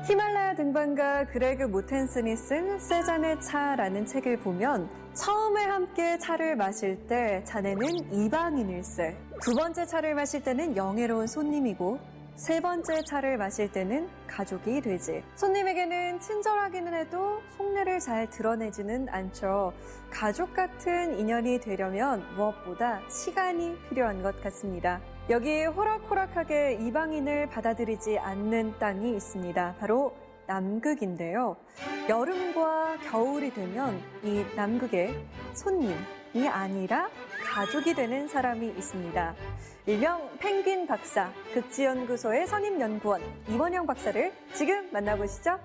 히말라야 등반가 그레그 모텐슨이 쓴 세 잔의 차라는 책을 보면 처음에 함께 차를 마실 때 자네는 이방인일세, 두 번째 차를 마실 때는 영예로운 손님이고 세 번째 차를 마실 때는 가족이 되지. 손님에게는 친절하기는 해도 속내를 잘 드러내지는 않죠. 가족 같은 인연이 되려면 무엇보다 시간이 필요한 것 같습니다. 여기 호락호락하게 이방인을 받아들이지 않는 땅이 있습니다. 바로 남극인데요. 여름과 겨울이 되면 이 남극에 손님이 아니라 가족이 되는 사람이 있습니다. 일명 펭귄 박사, 극지연구소의 선임연구원 이원영 박사를 지금 만나보시죠.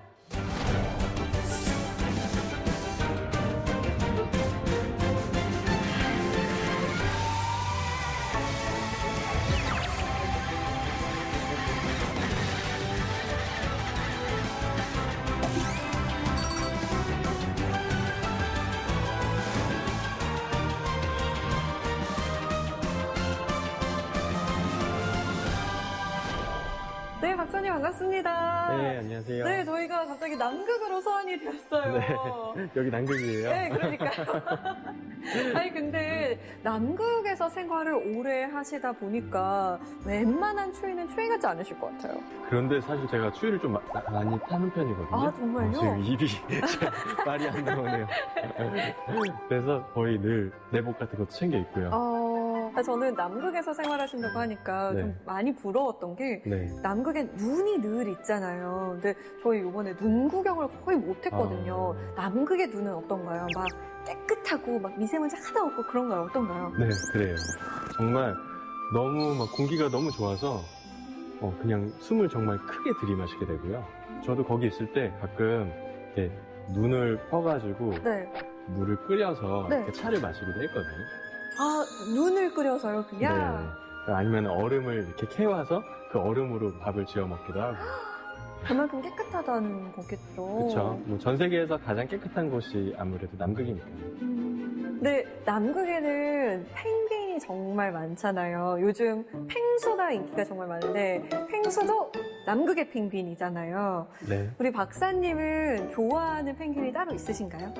네, 박사님 반갑습니다. 네, 안녕하세요. 네, 저희가 갑자기 남극으로 소환이 되었어요. 네, 여기 남극이에요. 네, 그러니까요. 아니, 근데 남극에서 생활을 오래 하시다 보니까 웬만한 추위는 추위 같지 않으실 것 같아요. 그런데 사실 제가 추위를 좀 많이 타는 편이거든요. 아, 정말요? 지금 입이 말이 안 나오네요. 그래서 거의 늘 내복 같은 것도 챙겨 입고요. 저는 남극에서 생활하신다고 하니까 네. 좀 많이 부러웠던 게 네. 남극엔 눈이 늘 있잖아요. 근데 저희 이번에 눈 구경을 거의 못했거든요. 남극의 눈은 어떤가요? 막 깨끗하고 막 미세먼지 하나도 없고 그런가요? 어떤가요? 네, 그래요. 정말 너무 막 공기가 너무 좋아서 그냥 숨을 정말 크게 들이마시게 되고요. 저도 거기 있을 때 가끔 이렇게 눈을 퍼가지고 네. 물을 끓여서 네. 이렇게 차를 마시기도 했거든요. 아, 눈을 끓여서요, 그냥? 네. 아니면 얼음을 이렇게 캐와서 그 얼음으로 밥을 지어 먹기도 하고. 그만큼 깨끗하다는 거겠죠. 그렇죠. 뭐 전 세계에서 가장 깨끗한 곳이 아무래도 남극이니까요. 근데 남극에는 펭귄이 정말 많잖아요. 요즘 펭수가 인기가 정말 많은데 펭수도 남극의 펭귄이잖아요. 네. 우리 박사님은 좋아하는 펭귄이 따로 있으신가요?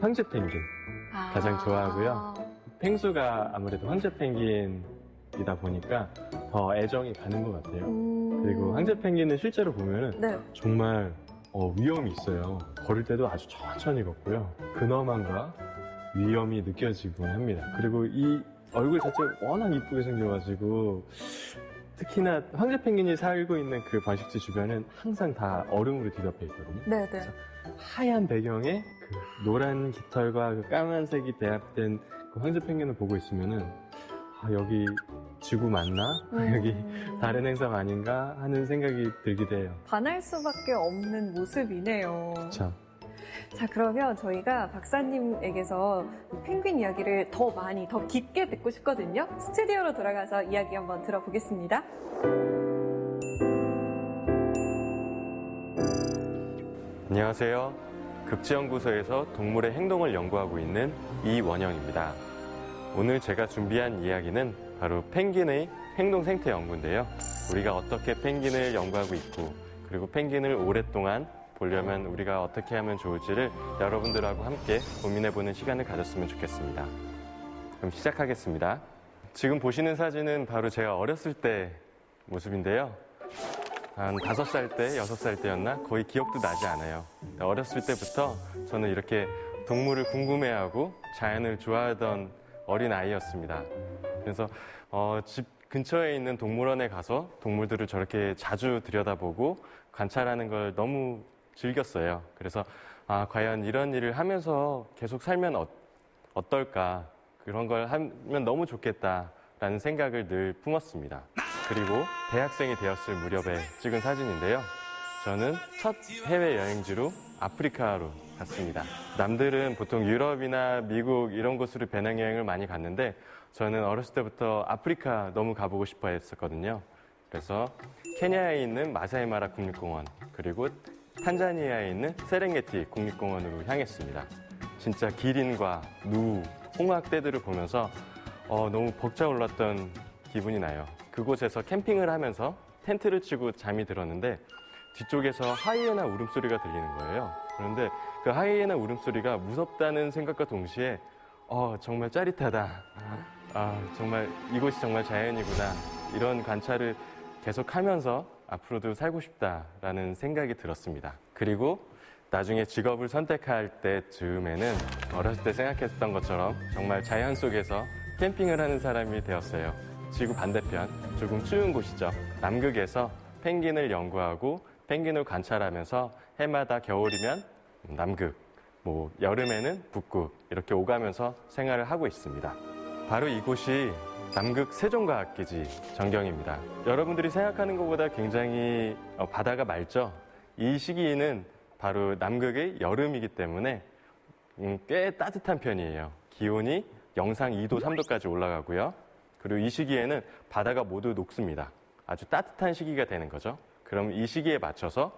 황제 펭귄 가장 좋아하고요. 펭수가 아무래도 황제 펭귄이다 보니까 더 애정이 가는 것 같아요. 그리고 황제 펭귄은 실제로 보면은 네. 정말 위험이 있어요. 걸을 때도 아주 천천히 걷고요. 근엄함과 위험이 느껴지곤 합니다. 그리고 이 얼굴 자체가 워낙 이쁘게 생겨가지고 특히나 황제 펭귄이 살고 있는 그 번식지 주변은 항상 다 얼음으로 뒤덮여 있거든요. 네네. 그래서 하얀 배경에 그 노란 깃털과 그 까만색이 배합된 그 황제 펭귄을 보고 있으면은 여기 지구 맞나? 여기 다른 행성 아닌가? 하는 생각이 들기도 해요. 반할 수밖에 없는 모습이네요. 그렇죠. 자, 그러면 저희가 박사님에게서 펭귄 이야기를 더 많이, 더 깊게 듣고 싶거든요. 스튜디오로 돌아가서 이야기 한번 들어보겠습니다. 안녕하세요. 극지연구소에서 동물의 행동을 연구하고 있는 이원영입니다. 오늘 제가 준비한 이야기는 바로 펭귄의 행동 생태 연구인데요. 우리가 어떻게 펭귄을 연구하고 있고, 그리고 펭귄을 오랫동안 보려면 우리가 어떻게 하면 좋을지를 여러분들하고 함께 고민해보는 시간을 가졌으면 좋겠습니다. 그럼 시작하겠습니다. 지금 보시는 사진은 바로 제가 어렸을 때 모습인데요. 한 5살 때, 6살 때였나? 거의 기억도 나지 않아요. 어렸을 때부터 저는 이렇게 동물을 궁금해하고 자연을 좋아하던 어린 아이였습니다. 그래서 집 근처에 있는 동물원에 가서 동물들을 저렇게 자주 들여다보고 관찰하는 걸 너무 즐겼어요. 그래서 과연 이런 일을 하면서 계속 살면 어떨까? 그런 걸 하면 너무 좋겠다라는 생각을 늘 품었습니다. 그리고 대학생이 되었을 무렵에 찍은 사진인데요. 저는 첫 해외여행지로 아프리카로 갔습니다. 남들은 보통 유럽이나 미국 이런 곳으로 배낭여행을 많이 갔는데 저는 어렸을 때부터 아프리카 너무 가보고 싶어 했었거든요. 그래서 케냐에 있는 마사이마라 국립공원, 그리고 탄자니아에 있는 세렝게티 국립공원으로 향했습니다. 진짜 기린과 누, 홍학대들을 보면서 너무 벅차올랐던 기분이 나요. 그곳에서 캠핑을 하면서 텐트를 치고 잠이 들었는데 뒤쪽에서 하이에나 울음소리가 들리는 거예요. 그런데 그 하이에나 울음소리가 무섭다는 생각과 동시에 정말 짜릿하다. 정말 이곳이 정말 자연이구나. 이런 관찰을 계속하면서 앞으로도 살고 싶다라는 생각이 들었습니다. 그리고 나중에 직업을 선택할 때쯤에는 어렸을 때 생각했던 것처럼 정말 자연 속에서 캠핑을 하는 사람이 되었어요. 지구 반대편, 조금 추운 곳이죠. 남극에서 펭귄을 연구하고 펭귄을 관찰하면서 해마다 겨울이면 남극, 여름에는 북극 이렇게 오가면서 생활을 하고 있습니다. 바로 이곳이 남극 세종과학기지 전경입니다. 여러분들이 생각하는 것보다 굉장히 바다가 맑죠? 이 시기는 바로 남극의 여름이기 때문에 꽤 따뜻한 편이에요. 기온이 영상 2도, 3도까지 올라가고요. 그리고 이 시기에는 바다가 모두 녹습니다. 아주 따뜻한 시기가 되는 거죠. 그럼 이 시기에 맞춰서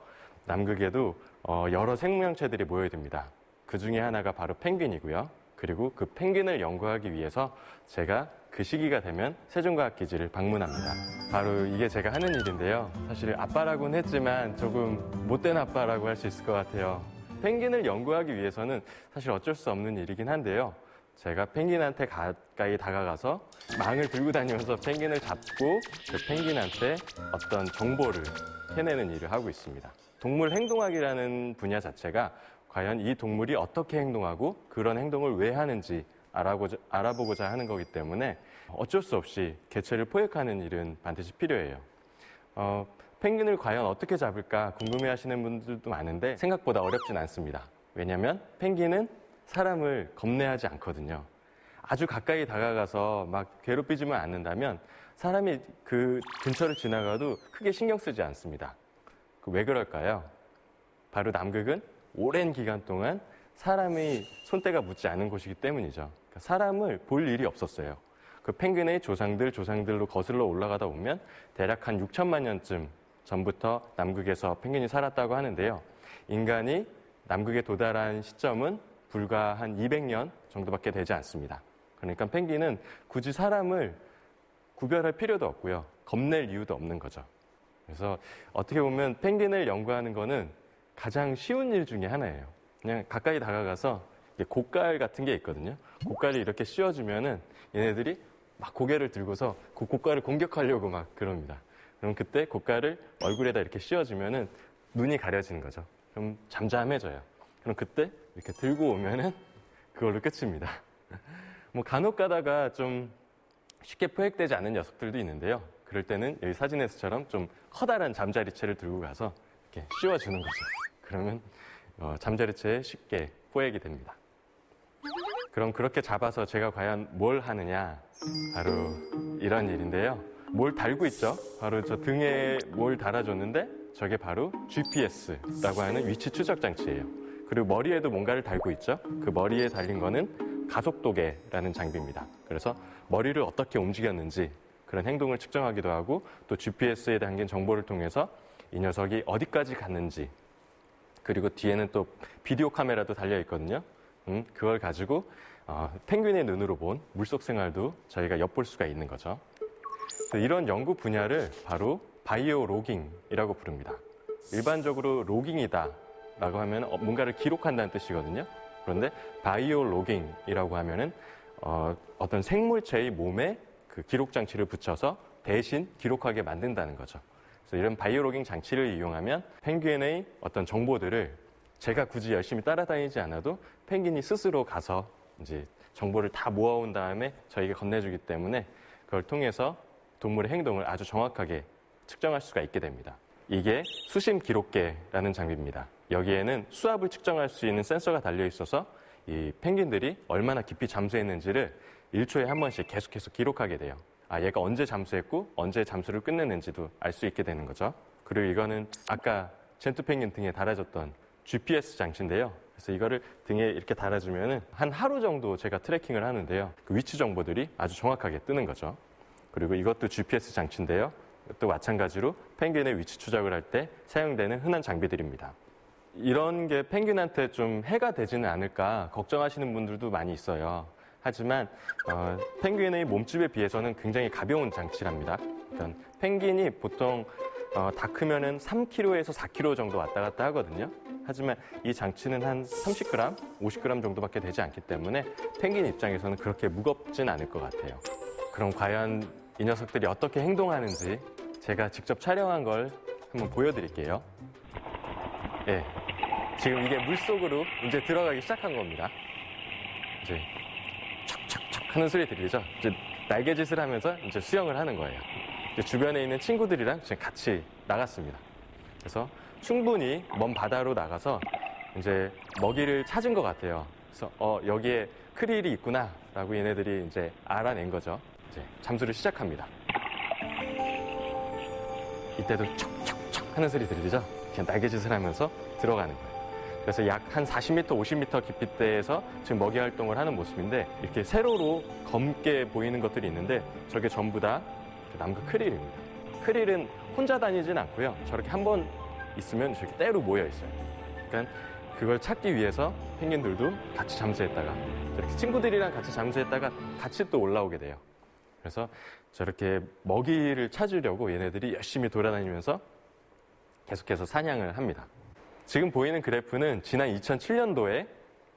남극에도 여러 생명체들이 모여듭니다. 그 중에 하나가 바로 펭귄이고요. 그리고 그 펭귄을 연구하기 위해서 제가 그 시기가 되면 세종과학기지를 방문합니다. 바로 이게 제가 하는 일인데요. 사실 아빠라고는 했지만 조금 못된 아빠라고 할 수 있을 것 같아요. 펭귄을 연구하기 위해서는 사실 어쩔 수 없는 일이긴 한데요. 제가 펭귄한테 가까이 다가가서 망을 들고 다니면서 펭귄을 잡고 그 펭귄한테 어떤 정보를 캐내는 일을 하고 있습니다. 동물 행동학이라는 분야 자체가 과연 이 동물이 어떻게 행동하고 그런 행동을 왜 하는지 알아보고자 하는 거기 때문에 어쩔 수 없이 개체를 포획하는 일은 반드시 필요해요. 펭귄을 과연 어떻게 잡을까 궁금해하시는 분들도 많은데 생각보다 어렵진 않습니다. 왜냐하면 펭귄은 사람을 겁내하지 않거든요. 아주 가까이 다가가서 막 괴롭히지만 않는다면 사람이 그 근처를 지나가도 크게 신경 쓰지 않습니다. 왜 그럴까요? 바로 남극은 오랜 기간 동안 사람의 손때가 묻지 않은 곳이기 때문이죠. 그러니까 사람을 볼 일이 없었어요. 그 펭귄의 조상들로 거슬러 올라가다 보면 대략 한 6천만 년쯤 전부터 남극에서 펭귄이 살았다고 하는데요. 인간이 남극에 도달한 시점은 불과 한 200년 정도밖에 되지 않습니다. 그러니까 펭귄은 굳이 사람을 구별할 필요도 없고요. 겁낼 이유도 없는 거죠. 그래서 어떻게 보면 펭귄을 연구하는 거는 가장 쉬운 일 중에 하나예요. 그냥 가까이 다가가서 곶갈 같은 게 있거든요. 곶갈이 이렇게 씌워주면은 얘네들이 막 고개를 들고서 그 곶갈을 공격하려고 막 그럽니다. 그럼 그때 곶갈을 얼굴에다 이렇게 씌워주면은 눈이 가려지는 거죠. 그럼 잠잠해져요. 그럼 그때 이렇게 들고 오면은 그걸로 끝입니다. 간혹 가다가 좀 쉽게 포획되지 않는 녀석들도 있는데요. 그럴 때는 여기 사진에서처럼 좀 커다란 잠자리채를 들고 가서 이렇게 씌워주는 거죠. 그러면 잠자리채에 쉽게 포획이 됩니다. 그럼 그렇게 잡아서 제가 과연 뭘 하느냐? 바로 이런 일인데요. 뭘 달고 있죠? 바로 저 등에 뭘 달아줬는데 저게 바로 GPS라고 하는 위치 추적 장치예요. 그리고 머리에도 뭔가를 달고 있죠? 그 머리에 달린 거는 가속도계라는 장비입니다. 그래서 머리를 어떻게 움직였는지 그런 행동을 측정하기도 하고 또 GPS에 담긴 정보를 통해서 이 녀석이 어디까지 갔는지 그리고 뒤에는 또 비디오 카메라도 달려 있거든요. 그걸 가지고 펭귄의 눈으로 본 물속 생활도 저희가 엿볼 수가 있는 거죠. 이런 연구 분야를 바로 바이오 로깅이라고 부릅니다. 일반적으로 로깅이다 라고 하면 뭔가를 기록한다는 뜻이거든요. 그런데 바이오 로깅이라고 하면은 어떤 생물체의 몸에 그 기록 장치를 붙여서 대신 기록하게 만든다는 거죠. 그래서 이런 바이오 로깅 장치를 이용하면 펭귄의 어떤 정보들을 제가 굳이 열심히 따라다니지 않아도 펭귄이 스스로 가서 이제 정보를 다 모아온 다음에 저에게 건네주기 때문에 그걸 통해서 동물의 행동을 아주 정확하게 측정할 수가 있게 됩니다. 이게 수심 기록계라는 장비입니다. 여기에는 수압을 측정할 수 있는 센서가 달려 있어서 이 펭귄들이 얼마나 깊이 잠수했는지를 1초에 한 번씩 계속해서 기록하게 돼요. 얘가 언제 잠수했고 언제 잠수를 끝냈는지도 알 수 있게 되는 거죠. 그리고 이거는 아까 젠투 펭귄 등에 달아줬던 GPS 장치인데요. 그래서 이거를 등에 이렇게 달아주면은 한 하루 정도 제가 트래킹을 하는데요. 그 위치 정보들이 아주 정확하게 뜨는 거죠. 그리고 이것도 GPS 장치인데요. 또 마찬가지로 펭귄의 위치 추적을 할 때 사용되는 흔한 장비들입니다. 이런 게 펭귄한테 좀 해가 되지는 않을까 걱정하시는 분들도 많이 있어요. 하지만 펭귄의 몸집에 비해서는 굉장히 가벼운 장치랍니다. 일단 펭귄이 보통 다 크면은 3kg에서 4kg 정도 왔다 갔다 하거든요. 하지만 이 장치는 한 30g, 50g 정도밖에 되지 않기 때문에 펭귄 입장에서는 그렇게 무겁진 않을 것 같아요. 그럼 과연 이 녀석들이 어떻게 행동하는지 제가 직접 촬영한 걸 한번 보여드릴게요. 예, 지금 이게 물속으로 이제 들어가기 시작한 겁니다. 이제 척척척 하는 소리 들리죠? 이제 날개짓을 하면서 이제 수영을 하는 거예요. 이제 주변에 있는 친구들이랑 지금 같이 나갔습니다. 그래서 충분히 먼 바다로 나가서 이제 먹이를 찾은 것 같아요. 그래서 여기에 크릴이 있구나라고 얘네들이 이제 알아낸 거죠. 이제 잠수를 시작합니다. 이때도 척척척 하는 소리 들리죠? 그냥 날개짓을 하면서 들어가는 거예요. 그래서 약 한 40m, 50m 깊이대에서 지금 먹이 활동을 하는 모습인데 이렇게 세로로 검게 보이는 것들이 있는데 저게 전부 다 남극 크릴입니다. 크릴은 혼자 다니진 않고요. 저렇게 한 번 있으면 저렇게 떼로 모여 있어요. 그러니까 그걸 찾기 위해서 펭귄들도 같이 잠수했다가 저렇게 친구들이랑 같이 잠수했다가 같이 또 올라오게 돼요. 그래서 저렇게 먹이를 찾으려고 얘네들이 열심히 돌아다니면서 계속해서 사냥을 합니다. 지금 보이는 그래프는 지난 2007년도에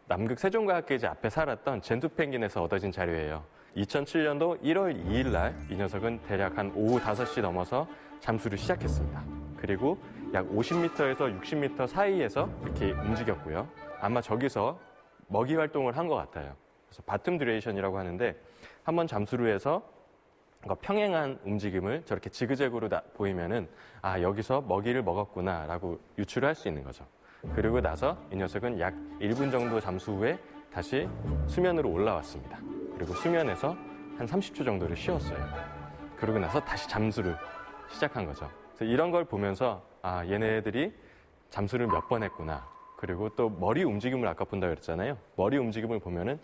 남극 세종과학계지 앞에 살았던 젠투 펭귄에서 얻어진 자료예요. 2007년도 1월 2일 날 이 녀석은 대략 한 오후 5시 넘어서 잠수를 시작했습니다. 그리고 약 50m에서 60m 사이에서 이렇게 움직였고요. 아마 저기서 먹이 활동을 한 것 같아요. 그래서 바텀 듀레이션이라고 하는데 한번 잠수를 해서 평행한 움직임을 저렇게 지그재그로 보이면은 여기서 먹이를 먹었구나라고 유추를 할 수 있는 거죠. 그리고 나서 이 녀석은 약 1분 정도 잠수 후에 다시 수면으로 올라왔습니다. 그리고 수면에서 한 30초 정도를 쉬었어요. 그러고 나서 다시 잠수를 시작한 거죠. 그래서 이런 걸 보면서 얘네들이 잠수를 몇 번 했구나. 그리고 또 머리 움직임을 아까 본다 그랬잖아요. 머리 움직임을 보면은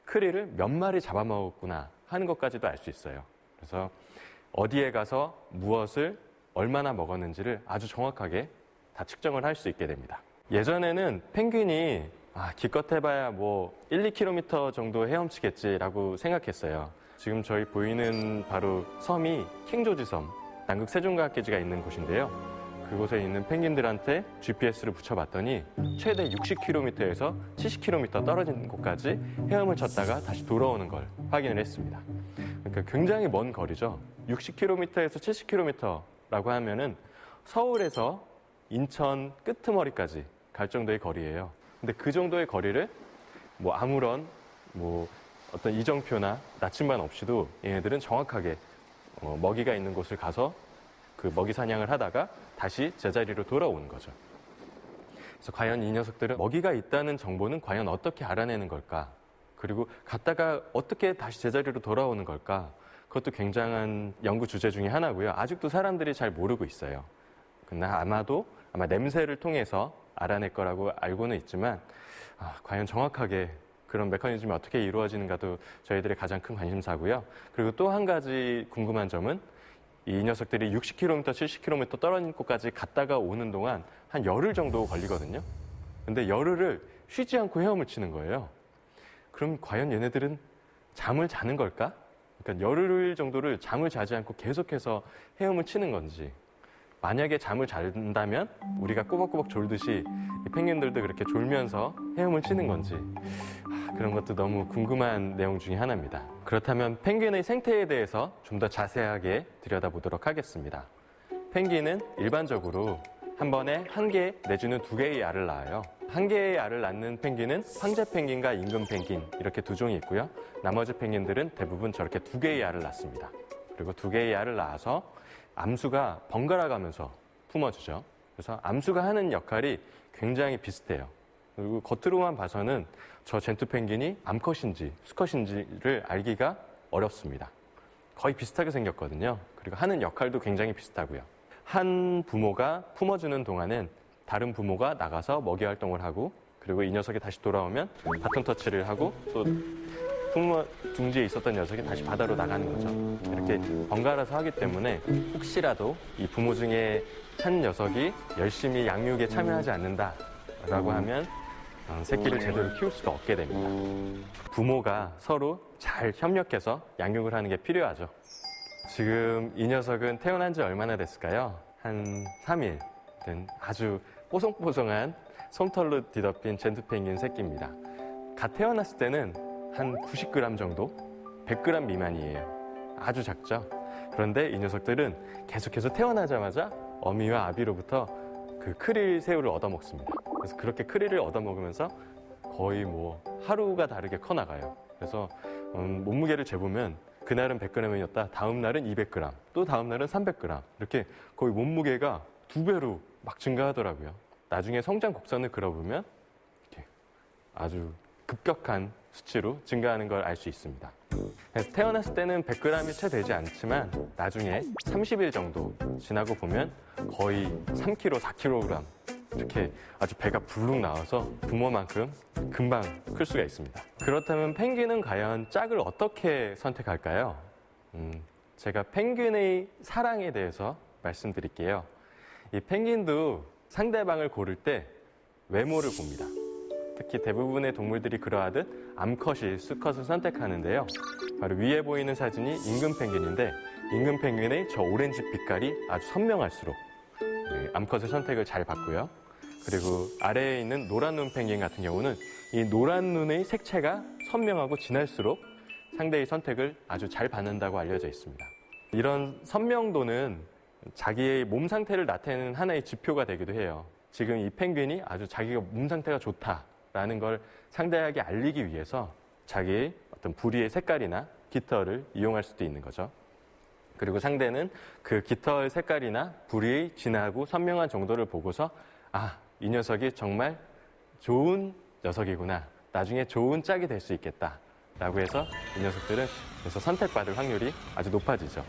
크릴을 몇 마리 잡아먹었구나 하는 것까지도 알 수 있어요. 그래서 어디에 가서 무엇을 얼마나 먹었는지를 아주 정확하게 다 측정을 할 수 있게 됩니다. 예전에는 펭귄이 기껏 해봐야 뭐 1, 2km 정도 헤엄치겠지라고 생각했어요. 지금 저희 보이는 바로 섬이 킹조지 섬, 남극 세종과학계지가 있는 곳인데요. 그곳에 있는 펭귄들한테 GPS를 붙여봤더니 최대 60km에서 70km 떨어진 곳까지 헤엄을 쳤다가 다시 돌아오는 걸 확인을 했습니다. 그러니까 굉장히 먼 거리죠. 60km에서 70km라고 하면은 서울에서 인천 끄트머리까지 갈 정도의 거리예요. 근데 그 정도의 거리를 뭐 아무런 어떤 이정표나 나침반 없이도 얘네들은 정확하게 먹이가 있는 곳을 가서 그 먹이 사냥을 하다가 다시 제자리로 돌아오는 거죠. 그래서 과연 이 녀석들은 먹이가 있다는 정보는 과연 어떻게 알아내는 걸까? 그리고 갔다가 어떻게 다시 제자리로 돌아오는 걸까? 그것도 굉장한 연구 주제 중에 하나고요. 아직도 사람들이 잘 모르고 있어요. 근데 아마 냄새를 통해서 알아낼 거라고 알고는 있지만 과연 정확하게 그런 메커니즘이 어떻게 이루어지는가도 저희들의 가장 큰 관심사고요. 그리고 또 한 가지 궁금한 점은 이 녀석들이 60km, 70km 떨어진 곳까지 갔다가 오는 동안 한 열흘 정도 걸리거든요. 근데 열흘을 쉬지 않고 헤엄을 치는 거예요. 그럼 과연 얘네들은 잠을 자는 걸까? 그러니까 열흘 정도를 잠을 자지 않고 계속해서 헤엄을 치는 건지, 만약에 잠을 잔다면 우리가 꼬박꼬박 졸듯이 이 펭귄들도 그렇게 졸면서 헤엄을 치는 건지, 그런 것도 너무 궁금한 내용 중에 하나입니다. 그렇다면 펭귄의 생태에 대해서 좀 더 자세하게 들여다보도록 하겠습니다. 펭귄은 일반적으로 한 번에 1개 내지는 2개의 알을 낳아요. 1개의 알을 낳는 펭귄은 황제 펭귄과 임금 펭귄 이렇게 두 종이 있고요. 나머지 펭귄들은 대부분 저렇게 2개의 알을 낳습니다. 그리고 2개의 알을 낳아서 암수가 번갈아 가면서 품어주죠. 그래서 암수가 하는 역할이 굉장히 비슷해요. 그리고 겉으로만 봐서는 저 젠투 펭귄이 암컷인지 수컷인지를 알기가 어렵습니다. 거의 비슷하게 생겼거든요. 그리고 하는 역할도 굉장히 비슷하고요. 한 부모가 품어주는 동안은 다른 부모가 나가서 먹이 활동을 하고, 그리고 이 녀석이 다시 돌아오면 바톤 터치를 하고, 또 부모 둥지에 있었던 녀석이 다시 바다로 나가는 거죠. 이렇게 번갈아서 하기 때문에 혹시라도 이 부모 중에 한 녀석이 열심히 양육에 참여하지 않는다라고 하면 새끼를 제대로 키울 수가 없게 됩니다. 부모가 서로 잘 협력해서 양육을 하는 게 필요하죠. 지금 이 녀석은 태어난 지 얼마나 됐을까요? 한 3일 된 아주 뽀송뽀송한 솜털로 뒤덮인 젠투펭귄 새끼입니다. 갓 태어났을 때는 한 90g 정도, 100g 미만이에요. 아주 작죠? 그런데 이 녀석들은 계속해서 태어나자마자 어미와 아비로부터 그 크릴 새우를 얻어먹습니다. 그래서 그렇게 크릴을 얻어먹으면서 거의 뭐 하루가 다르게 커나가요. 그래서 몸무게를 재보면 그날은 100g이었다. 다음 날은 200g, 또 다음 날은 300g. 이렇게 거의 몸무게가 2배로 막 증가하더라고요. 나중에 성장 곡선을 그려보면 이렇게 아주 급격한 수치로 증가하는 걸 알 수 있습니다. 그래서 태어났을 때는 100g이 채 되지 않지만 나중에 30일 정도 지나고 보면 거의 3kg, 4kg 이렇게 아주 배가 불룩 나와서 부모만큼 금방 클 수가 있습니다. 그렇다면 펭귄은 과연 짝을 어떻게 선택할까요? 제가 펭귄의 사랑에 대해서 말씀드릴게요. 이 펭귄도 상대방을 고를 때 외모를 봅니다. 특히 대부분의 동물들이 그러하듯 암컷이 수컷을 선택하는데요. 바로 위에 보이는 사진이 임금 펭귄인데 임금 펭귄의 저 오렌지 빛깔이 아주 선명할수록 암컷의 선택을 잘 받고요. 그리고 아래에 있는 노란 눈 펭귄 같은 경우는 이 노란 눈의 색채가 선명하고 진할수록 상대의 선택을 아주 잘 받는다고 알려져 있습니다. 이런 선명도는 자기의 몸 상태를 나타내는 하나의 지표가 되기도 해요. 지금 이 펭귄이 아주 자기가 몸 상태가 좋다라는 걸 상대에게 알리기 위해서 자기의 어떤 부리의 색깔이나 깃털을 이용할 수도 있는 거죠. 그리고 상대는 그 깃털 색깔이나 부리의 진하고 선명한 정도를 보고서 이 녀석이 정말 좋은 녀석이구나. 나중에 좋은 짝이 될 수 있겠다. 라고 해서 이 녀석들은 그래서 선택받을 확률이 아주 높아지죠.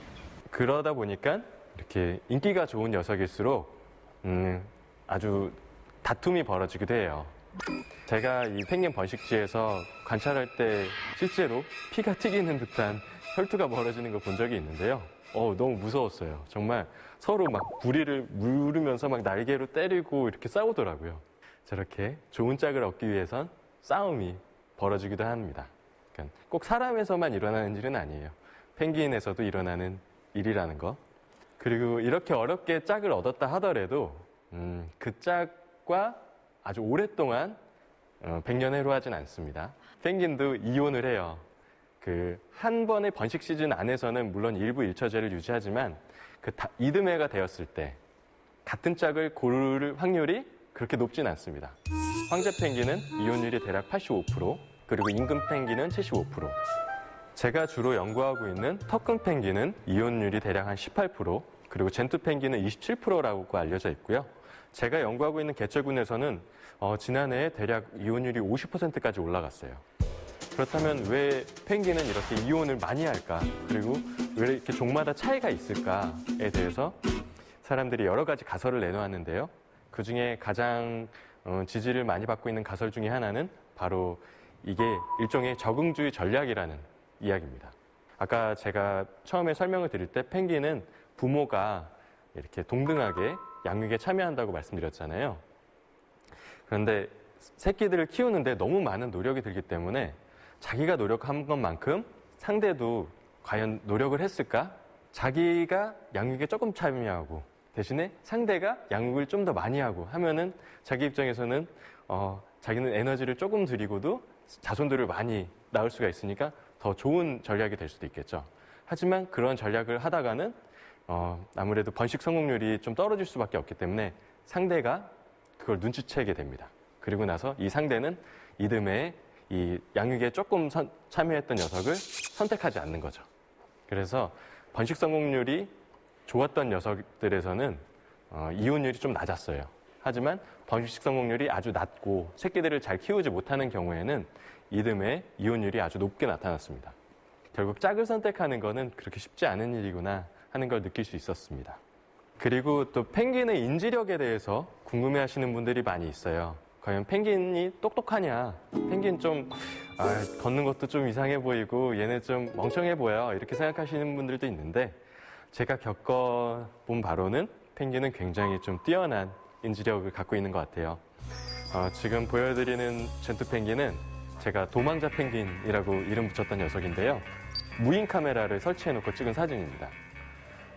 그러다 보니까 이렇게 인기가 좋은 녀석일수록 아주 다툼이 벌어지기도 해요. 제가 이 펭귄 번식지에서 관찰할 때 실제로 피가 튀기는 듯한 혈투가 벌어지는 걸 본 적이 있는데요. 너무 무서웠어요. 정말 서로 막 부리를 물으면서 막 날개로 때리고 이렇게 싸우더라고요. 저렇게 좋은 짝을 얻기 위해선 싸움이 벌어지기도 합니다. 그러니까 꼭 사람에서만 일어나는 일은 아니에요. 펭귄에서도 일어나는 일이라는 거. 그리고 이렇게 어렵게 짝을 얻었다 하더라도 그 짝과 아주 오랫동안 백년해로 하진 않습니다. 펭귄도 이혼을 해요. 한 번의 번식 시즌 안에서는 물론 일부 일처제를 유지하지만 이듬해가 되었을 때 같은 짝을 고를 확률이 그렇게 높진 않습니다. 황제 펭귄은 이혼율이 대략 85%, 그리고 임금 펭귄은 75%. 제가 주로 연구하고 있는 턱근 펭귄은 이혼율이 대략 한 18%, 그리고 젠투 펭귄은 27%라고 알려져 있고요. 제가 연구하고 있는 개체군에서는 지난해에 대략 이혼율이 50%까지 올라갔어요. 그렇다면 왜 펭귄은 이렇게 이혼을 많이 할까? 그리고 왜 이렇게 종마다 차이가 있을까에 대해서 사람들이 여러 가지 가설을 내놓았는데요. 그 중에 가장 지지를 많이 받고 있는 가설 중에 하나는 바로 이게 일종의 적응주의 전략이라는 이야기입니다. 아까 제가 처음에 설명을 드릴 때 펭귄은 부모가 이렇게 동등하게 양육에 참여한다고 말씀드렸잖아요. 그런데 새끼들을 키우는데 너무 많은 노력이 들기 때문에 자기가 노력한 것만큼 상대도 과연 노력을 했을까? 자기가 양육에 조금 참여하고 대신에 상대가 양육을 좀 더 많이 하고 하면은 자기 입장에서는 자기는 에너지를 조금 들이고도 자손들을 많이 낳을 수가 있으니까 더 좋은 전략이 될 수도 있겠죠. 하지만 그런 전략을 하다가는 아무래도 번식 성공률이 좀 떨어질 수밖에 없기 때문에 상대가 그걸 눈치채게 됩니다. 그리고 나서 이 상대는 이듬해 이 양육에 조금 참여했던 녀석을 선택하지 않는 거죠. 그래서 번식 성공률이 좋았던 녀석들에서는 이혼율이 좀 낮았어요. 하지만 번식 성공률이 아주 낮고 새끼들을 잘 키우지 못하는 경우에는 이듬해 이혼율이 아주 높게 나타났습니다. 결국 짝을 선택하는 거는 그렇게 쉽지 않은 일이구나 하는 걸 느낄 수 있었습니다. 그리고 또 펭귄의 인지력에 대해서 궁금해하시는 분들이 많이 있어요. 과연 펭귄이 똑똑하냐? 펭귄 좀 걷는 것도 좀 이상해 보이고 얘네 좀 멍청해 보여 이렇게 생각하시는 분들도 있는데 제가 겪어본 바로는 펭귄은 굉장히 좀 뛰어난 인지력을 갖고 있는 것 같아요. 지금 보여드리는 젠투 펭귄은 제가 도망자 펭귄이라고 이름 붙였던 녀석인데요. 무인 카메라를 설치해놓고 찍은 사진입니다.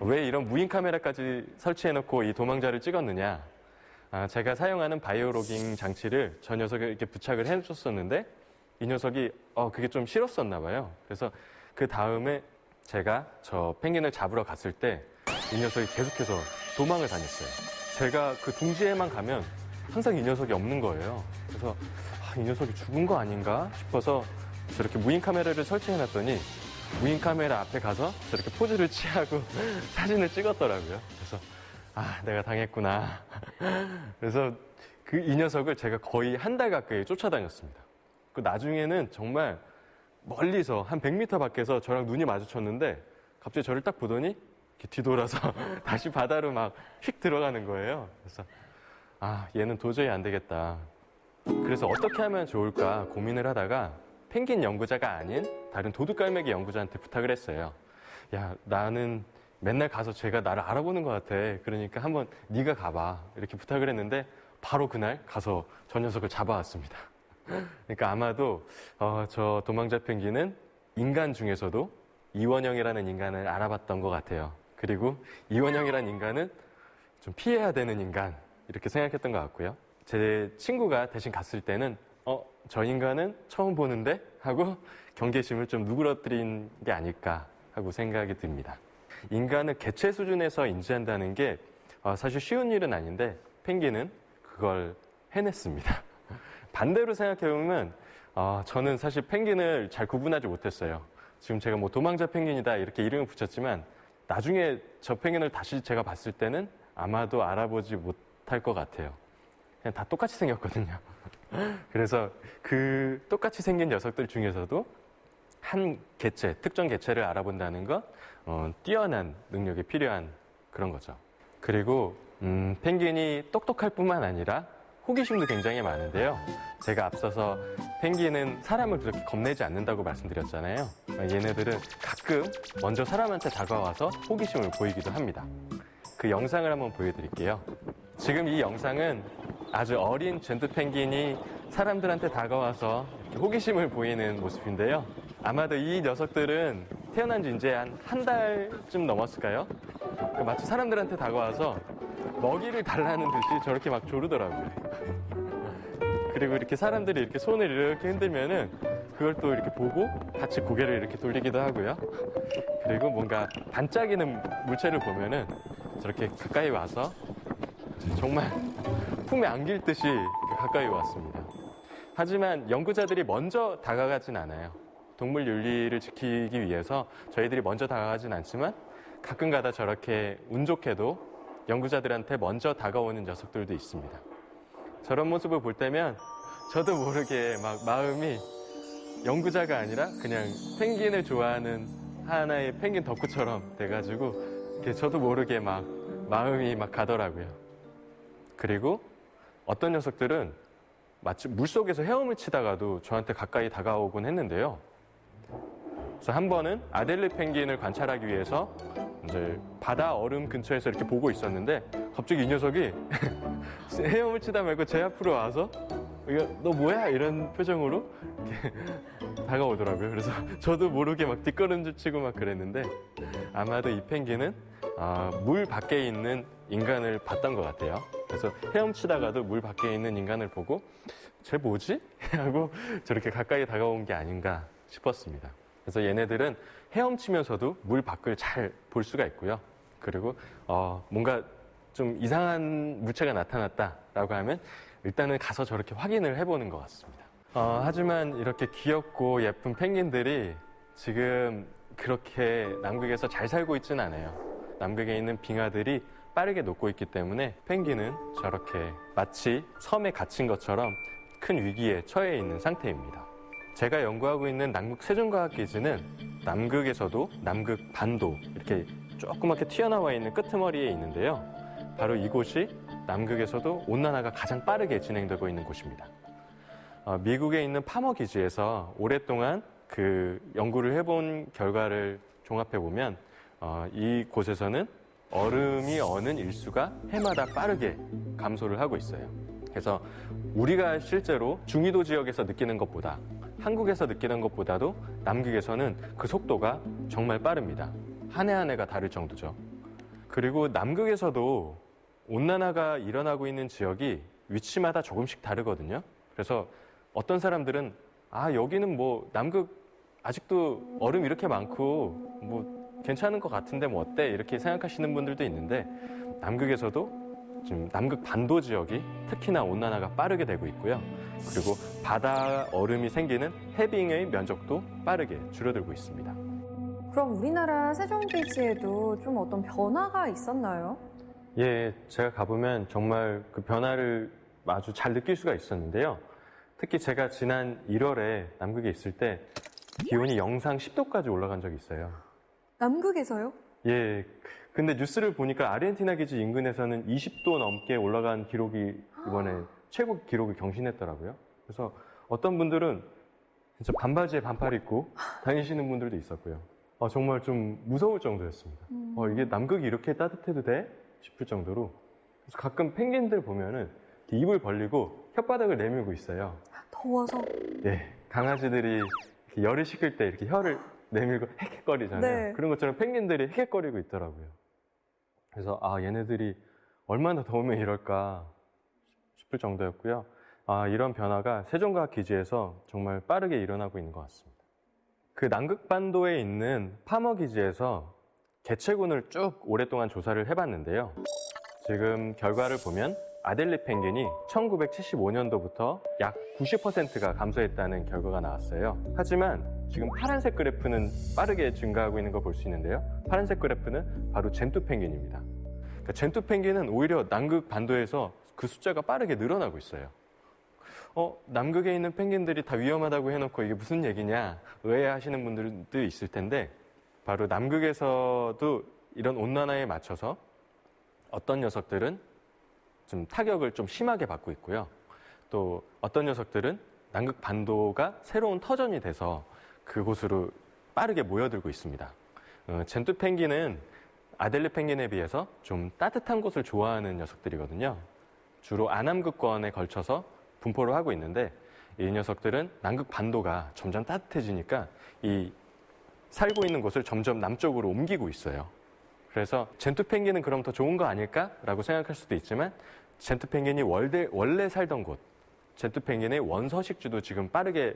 왜 이런 무인 카메라까지 설치해놓고 이 도망자를 찍었느냐? 제가 사용하는 바이오로깅 장치를 저 녀석에 이렇게 부착을 해줬었는데 이 녀석이 그게 좀 싫었었나 봐요. 그래서 그 다음에 제가 저 펭귄을 잡으러 갔을 때 이 녀석이 계속해서 도망을 다녔어요. 제가 그 둥지에만 가면 항상 이 녀석이 없는 거예요. 그래서 이 녀석이 죽은 거 아닌가 싶어서 저렇게 무인 카메라를 설치해놨더니 무인 카메라 앞에 가서 저렇게 포즈를 취하고 사진을 찍었더라고요. 그래서 내가 당했구나. 그래서 이 녀석을 제가 거의 한 달 가까이 쫓아다녔습니다. 그 나중에는 정말 멀리서 한 100m 밖에서 저랑 눈이 마주쳤는데 갑자기 저를 딱 보더니 이렇게 뒤돌아서 다시 바다로 막 휙 들어가는 거예요. 그래서 얘는 도저히 안 되겠다. 그래서 어떻게 하면 좋을까 고민을 하다가 펭귄 연구자가 아닌 다른 도둑갈매기 연구자한테 부탁을 했어요. 야, 나는 맨날 가서 쟤가 나를 알아보는 것 같아. 그러니까 한번 네가 가봐. 이렇게 부탁을 했는데 바로 그날 가서 저 녀석을 잡아왔습니다. 그러니까 아마도 저 도망자 펭귄은 인간 중에서도 이원영이라는 인간을 알아봤던 것 같아요. 그리고 이원영이라는 인간은 좀 피해야 되는 인간 이렇게 생각했던 것 같고요. 제 친구가 대신 갔을 때는 저 인간은 처음 보는데 하고 경계심을 좀 누그러뜨린 게 아닐까 하고 생각이 듭니다. 인간을 개체 수준에서 인지한다는 게 사실 쉬운 일은 아닌데 펭귄은 그걸 해냈습니다. 반대로 생각해보면 저는 사실 펭귄을 잘 구분하지 못했어요. 지금 제가 뭐 도망자 펭귄이다 이렇게 이름을 붙였지만 나중에 저 펭귄을 다시 제가 봤을 때는 아마도 알아보지 못할 것 같아요. 그냥 다 똑같이 생겼거든요. 그래서 그 똑같이 생긴 녀석들 중에서도 한 개체, 특정 개체를 알아본다는 건 뛰어난 능력이 필요한 그런 거죠. 그리고 펭귄이 똑똑할 뿐만 아니라 호기심도 굉장히 많은데요. 제가 앞서서 펭귄은 사람을 그렇게 겁내지 않는다고 말씀드렸잖아요. 얘네들은 가끔 먼저 사람한테 다가와서 호기심을 보이기도 합니다. 그 영상을 한번 보여드릴게요. 지금 이 영상은 아주 어린 젠두 펭귄이 사람들한테 다가와서 호기심을 보이는 모습인데요. 아마도 이 녀석들은 태어난 지 이제 한 달쯤 넘었을까요? 마치 사람들한테 다가와서 먹이를 달라는 듯이 저렇게 막 조르더라고요. 그리고 이렇게 사람들이 이렇게 손을 이렇게 흔들면은 그걸 또 이렇게 보고 같이 고개를 이렇게 돌리기도 하고요. 그리고 뭔가 반짝이는 물체를 보면은 저렇게 가까이 와서 정말 품에 안길 듯이 가까이 왔습니다. 하지만 연구자들이 먼저 다가가진 않아요. 동물 윤리를 지키기 위해서 저희들이 먼저 다가가진 않지만 가끔가다 저렇게 운 좋게도 연구자들한테 먼저 다가오는 녀석들도 있습니다. 저런 모습을 볼 때면 저도 모르게 막 마음이 연구자가 아니라 그냥 펭귄을 좋아하는 하나의 펭귄 덕후처럼 돼가지고 이렇게 저도 모르게 막 마음이 막 가더라고요. 그리고 어떤 녀석들은 마치 물속에서 헤엄을 치다가도 저한테 가까이 다가오곤 했는데요. 그래서 한 번은 아델리 펭귄을 관찰하기 위해서 이제 바다 얼음 근처에서 이렇게 보고 있었는데 갑자기 이 녀석이 헤엄을 치다 말고 제 앞으로 와서 너 뭐야? 이런 표정으로 이렇게 다가오더라고요. 그래서 저도 모르게 막 뒷걸음질 치고 막 그랬는데 아마도 이 펭귄은 물 밖에 있는 인간을 봤던 것 같아요. 그래서 헤엄치다가도 물 밖에 있는 인간을 보고 쟤 뭐지? 하고 저렇게 가까이 다가온 게 아닌가 싶었습니다. 그래서 얘네들은 헤엄치면서도 물 밖을 잘 볼 수가 있고요. 그리고 뭔가 좀 이상한 물체가 나타났다라고 하면 일단은 가서 저렇게 확인을 해보는 것 같습니다. 하지만 이렇게 귀엽고 예쁜 펭귄들이 지금 그렇게 남극에서 잘 살고 있지는 않아요. 남극에 있는 빙하들이 빠르게 녹고 있기 때문에 펭귄은 저렇게 마치 섬에 갇힌 것처럼 큰 위기에 처해 있는 상태입니다. 제가 연구하고 있는 남극 세종과학기지는 남극에서도 남극 반도 이렇게 조그맣게 튀어나와 있는 끄트머리에 있는데요. 바로 이곳이 남극에서도 온난화가 가장 빠르게 진행되고 있는 곳입니다. 미국에 있는 파머 기지에서 오랫동안 그 연구를 해본 결과를 종합해보면 이곳에서는 얼음이 어는 일수가 해마다 빠르게 감소를 하고 있어요. 그래서 우리가 실제로 중위도 지역에서 느끼는 것보다 한국에서 느끼는 것보다도 남극에서는 그 속도가 정말 빠릅니다. 한 해 한 해가 다를 정도죠. 그리고 남극에서도 온난화가 일어나고 있는 지역이 위치마다 조금씩 다르거든요. 그래서 어떤 사람들은 여기는 뭐 남극 아직도 얼음 이렇게 많고 뭐 괜찮은 것 같은데 뭐 어때? 이렇게 생각하시는 분들도 있는데 남극에서도 지금 남극 반도 지역이 특히나 온난화가 빠르게 되고 있고요. 그리고 바다 얼음이 생기는 해빙의 면적도 빠르게 줄어들고 있습니다. 그럼 우리나라 세종대지에도 좀 어떤 변화가 있었나요? 예, 제가 가보면 정말 그 변화를 아주 잘 느낄 수가 있었는데요. 특히 제가 지난 1월에 남극에 있을 때 기온이 영상 10도까지 올라간 적이 있어요. 남극에서요? 예, 근데 뉴스를 보니까 아르헨티나 기지 인근에서는 20도 넘게 올라간 기록이 이번에 최고 기록을 경신했더라고요. 그래서 어떤 분들은 진짜 반바지에 반팔 입고 다니시는 분들도 있었고요. 정말 좀 무서울 정도였습니다. 이게 남극이 이렇게 따뜻해도 돼? 싶을 정도로. 그래서 가끔 펭귄들 보면은 입을 벌리고 혓바닥을 내밀고 있어요. 더워서? 네, 강아지들이 이렇게 열이 식을 때 이렇게 혀를 내밀고 헥헥거리잖아요. 네. 그런 것처럼 펭귄들이 헥헥거리고 있더라고요. 그래서 얘네들이 얼마나 더우면 이럴까 싶을 정도였고요. 이런 변화가 세종과학 기지에서 정말 빠르게 일어나고 있는 것 같습니다. 그 남극반도에 있는 파머 기지에서 개체군을 쭉 오랫동안 조사를 해봤는데요. 지금 결과를 보면 아델리 펭귄이 1975년도부터 약 90%가 감소했다는 결과가 나왔어요. 하지만 지금 파란색 그래프는 빠르게 증가하고 있는 걸 볼 수 있는데요. 파란색 그래프는 바로 젠투 펭귄입니다. 그러니까 젠투 펭귄은 오히려 남극 반도에서 그 숫자가 빠르게 늘어나고 있어요. 남극에 있는 펭귄들이 다 위험하다고 해놓고 이게 무슨 얘기냐 의아해하시는 분들도 있을 텐데 바로 남극에서도 이런 온난화에 맞춰서 어떤 녀석들은 좀 타격을 좀 심하게 받고 있고요. 또 어떤 녀석들은 남극 반도가 새로운 터전이 돼서 그곳으로 빠르게 모여들고 있습니다. 젠투 펭귄은 아델리 펭귄에 비해서 좀 따뜻한 곳을 좋아하는 녀석들이거든요. 주로 아남극권에 걸쳐서 분포를 하고 있는데 이 녀석들은 남극 반도가 점점 따뜻해지니까 이 살고 있는 곳을 점점 남쪽으로 옮기고 있어요. 그래서 젠투 펭귄은 그럼 더 좋은 거 아닐까라고 생각할 수도 있지만 젠투 펭귄이 원래 살던 곳, 젠투 펭귄의 원서식주도 지금 빠르게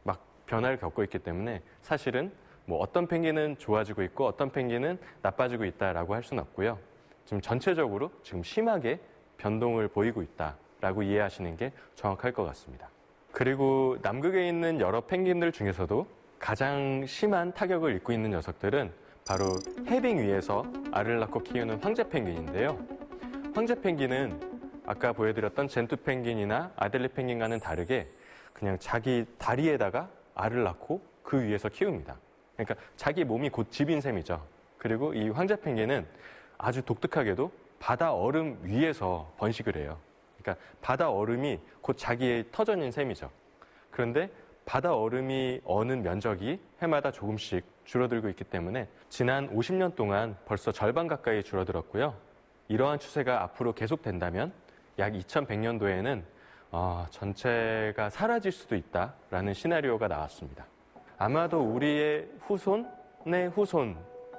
막 변화를 겪고 있기 때문에 사실은 뭐 어떤 펭귄은 좋아지고 있고 어떤 펭귄은 나빠지고 있다라고 할 수는 없고요. 지금 전체적으로 지금 심하게 변동을 보이고 있다라고 이해하시는 게 정확할 것 같습니다. 그리고 남극에 있는 여러 펭귄들 중에서도 가장 심한 타격을 입고 있는 녀석들은 바로 해빙 위에서 알을 낳고 키우는 황제 펭귄인데요. 황제 펭귄은 아까 보여드렸던 젠투 펭귄이나 아델리 펭귄과는 다르게 그냥 자기 다리에다가 알을 낳고 그 위에서 키웁니다. 그러니까 자기 몸이 곧 집인 셈이죠. 그리고 이 황제 펭귄은 아주 독특하게도 바다 얼음 위에서 번식을 해요. 그러니까 바다 얼음이 곧 자기의 터전인 셈이죠. 그런데 바다 얼음이 어는 면적이 해마다 조금씩 줄어들고 있기 때문에 지난 50년 동안 벌써 절반 가까이 줄어들었고요. 이러한 추세가 앞으로 계속된다면 약 2100년도에는 전체가 사라질 수도 있다라는 시나리오가 나왔습니다. 아마도 우리의 후손의 후손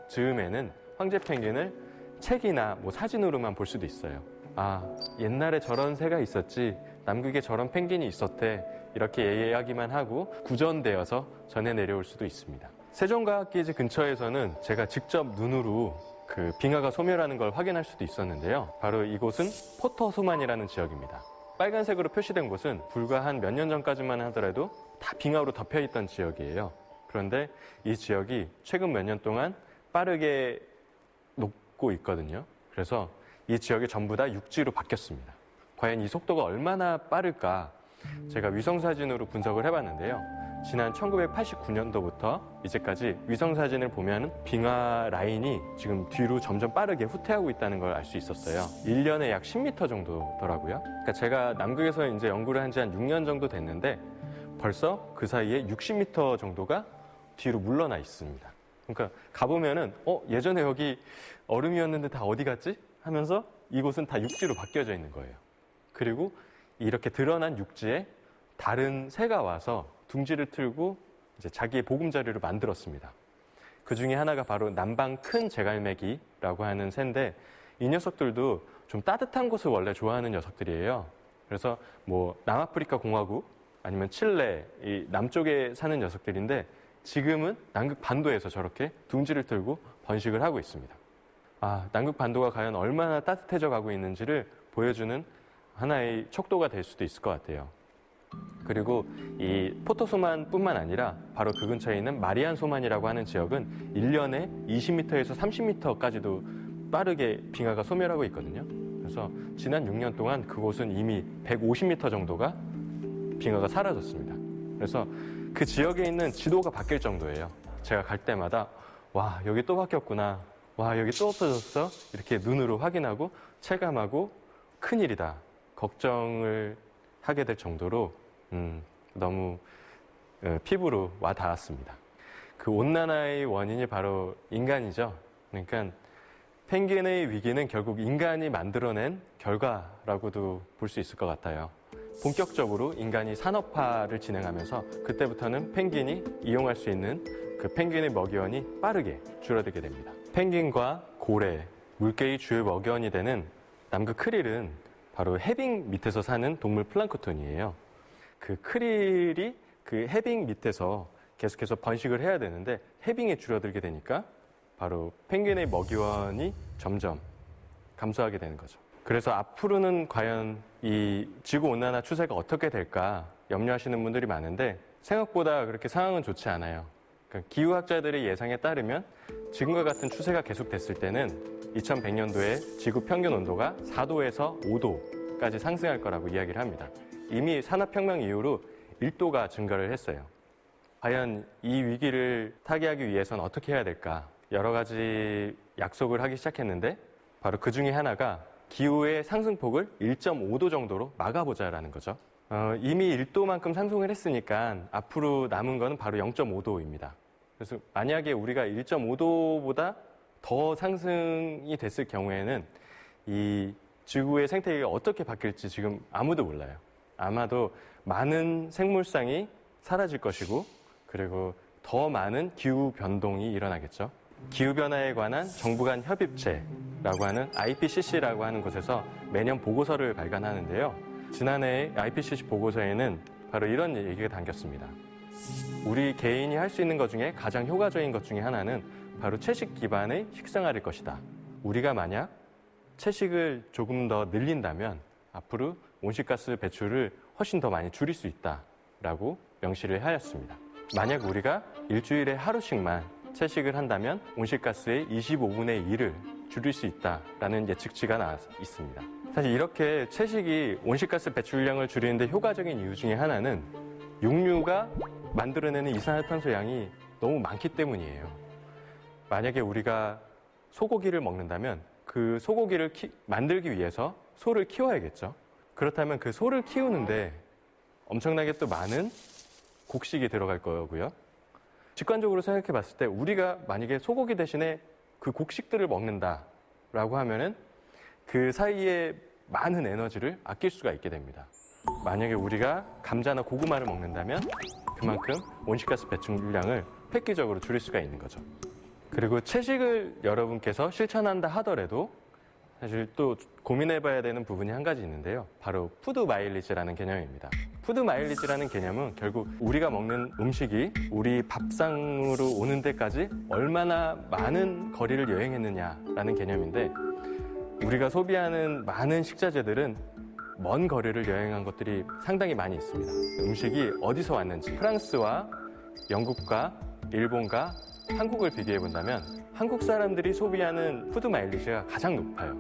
즈음에는 황제 펭귄을 책이나 뭐 사진으로만 볼 수도 있어요. 옛날에 저런 새가 있었지, 남극에 저런 펭귄이 있었대, 이렇게 이야기만 하고 구전되어서 전해 내려올 수도 있습니다. 세종과학기지 근처에서는 제가 직접 눈으로 그 빙하가 소멸하는 걸 확인할 수도 있었는데요. 바로 이곳은 포터소만이라는 지역입니다. 빨간색으로 표시된 곳은 불과 한 몇 년 전까지만 하더라도 다 빙하로 덮여있던 지역이에요. 그런데 이 지역이 최근 몇 년 동안 빠르게 녹고 있거든요. 그래서 이 지역이 전부 다 육지로 바뀌었습니다. 과연 이 속도가 얼마나 빠를까 제가 위성사진으로 분석을 해봤는데요. 지난 1989년도부터 이제까지 위성사진을 보면 빙하 라인이 지금 뒤로 점점 빠르게 후퇴하고 있다는 걸 알 수 있었어요. 1년에 약 10m 정도더라고요. 그러니까 제가 남극에서 이제 연구를 한 지 한 6년 정도 됐는데 벌써 그 사이에 60m 정도가 뒤로 물러나 있습니다. 그러니까 가보면은 예전에 여기 얼음이었는데 다 어디 갔지? 하면서 이곳은 다 육지로 바뀌어져 있는 거예요. 그리고 이렇게 드러난 육지에 다른 새가 와서 둥지를 틀고 이제 자기의 보금자리를 만들었습니다. 그 중에 하나가 바로 남방 큰 제갈매기 펭귄이라고 하는 새인데 이 녀석들도 좀 따뜻한 곳을 원래 좋아하는 녀석들이에요. 그래서 뭐 남아프리카 공화국 아니면 칠레 이 남쪽에 사는 녀석들인데 지금은 남극 반도에서 저렇게 둥지를 틀고 번식을 하고 있습니다. 남극 반도가 과연 얼마나 따뜻해져 가고 있는지를 보여주는 하나의 척도가 될 수도 있을 것 같아요. 그리고 이 포토소만뿐만 아니라 바로 그 근처에 있는 마리안소만이라고 하는 지역은 1년에 20m에서 30m까지도 빠르게 빙하가 소멸하고 있거든요. 그래서 지난 6년 동안 그곳은 이미 150m 정도가 빙하가 사라졌습니다. 그래서 그 지역에 있는 지도가 바뀔 정도예요. 제가 갈 때마다 와, 여기 또 바뀌었구나. 와, 여기 또 없어졌어. 이렇게 눈으로 확인하고 체감하고 큰일이다. 걱정을 하게 될 정도로 너무 피부로 와 닿았습니다. 그 온난화의 원인이 바로 인간이죠. 그러니까 펭귄의 위기는 결국 인간이 만들어낸 결과라고도 볼 수 있을 것 같아요. 본격적으로 인간이 산업화를 진행하면서 그때부터는 펭귄이 이용할 수 있는 그 펭귄의 먹이원이 빠르게 줄어들게 됩니다. 펭귄과 고래, 물개의 주요 먹이원이 되는 남극 크릴은 바로 해빙 밑에서 사는 동물 플랑크톤이에요. 그 크릴이 그 해빙 밑에서 계속해서 번식을 해야 되는데 해빙이 줄어들게 되니까 바로 펭귄의 먹이원이 점점 감소하게 되는 거죠. 그래서 앞으로는 과연 이 지구온난화 추세가 어떻게 될까 염려하시는 분들이 많은데 생각보다 그렇게 상황은 좋지 않아요. 그러니까 기후학자들의 예상에 따르면 지금과 같은 추세가 계속됐을 때는 2100년도에 지구 평균 온도가 4도에서 5도까지 상승할 거라고 이야기를 합니다. 이미 산업혁명 이후로 1도가 증가를 했어요. 과연 이 위기를 타개하기 위해서는 어떻게 해야 될까? 여러 가지 약속을 하기 시작했는데 바로 그 중에 하나가 기후의 상승폭을 1.5도 정도로 막아보자라는 거죠. 이미 1도만큼 상승을 했으니까 앞으로 남은 거는 바로 0.5도입니다. 그래서 만약에 우리가 1.5도보다 더 상승이 됐을 경우에는 이 지구의 생태계가 어떻게 바뀔지 지금 아무도 몰라요. 아마도 많은 생물상이 사라질 것이고 그리고 더 많은 기후 변동이 일어나겠죠. 기후변화에 관한 정부 간 협의체라고 하는 IPCC라고 하는 곳에서 매년 보고서를 발간하는데요. 지난해 IPCC 보고서에는 바로 이런 얘기가 담겼습니다. 우리 개인이 할 수 있는 것 중에 가장 효과적인 것 중에 하나는 바로 채식 기반의 식생활일 것이다. 우리가 만약 채식을 조금 더 늘린다면 앞으로 온실가스 배출을 훨씬 더 많이 줄일 수 있다라고 명시를 하였습니다. 만약 우리가 일주일에 하루씩만 채식을 한다면 온실가스의 25분의 1을 줄일 수 있다라는 예측치가 나와 있습니다. 사실 이렇게 채식이 온실가스 배출량을 줄이는데 효과적인 이유 중에 하나는 육류가 만들어내는 이산화탄소 양이 너무 많기 때문이에요. 만약에 우리가 소고기를 먹는다면 그 소고기를 만들기 위해서 소를 키워야겠죠. 그렇다면 그 소를 키우는데 엄청나게 또 많은 곡식이 들어갈 거고요. 직관적으로 생각해 봤을 때 우리가 만약에 소고기 대신에 그 곡식들을 먹는다라고 하면은 그 사이에 많은 에너지를 아낄 수가 있게 됩니다. 만약에 우리가 감자나 고구마를 먹는다면 그만큼 온실가스 배출량을 획기적으로 줄일 수가 있는 거죠. 그리고 채식을 여러분께서 실천한다 하더라도 사실 또 고민해봐야 되는 부분이 한 가지 있는데요. 바로 푸드 마일리지라는 개념입니다. 푸드 마일리지라는 개념은 결국 우리가 먹는 음식이 우리 밥상으로 오는 데까지 얼마나 많은 거리를 여행했느냐라는 개념인데 우리가 소비하는 많은 식자재들은 먼 거리를 여행한 것들이 상당히 많이 있습니다. 음식이 어디서 왔는지 프랑스와 영국과 일본과 한국을 비교해 본다면 한국 사람들이 소비하는 푸드 마일리지가 가장 높아요.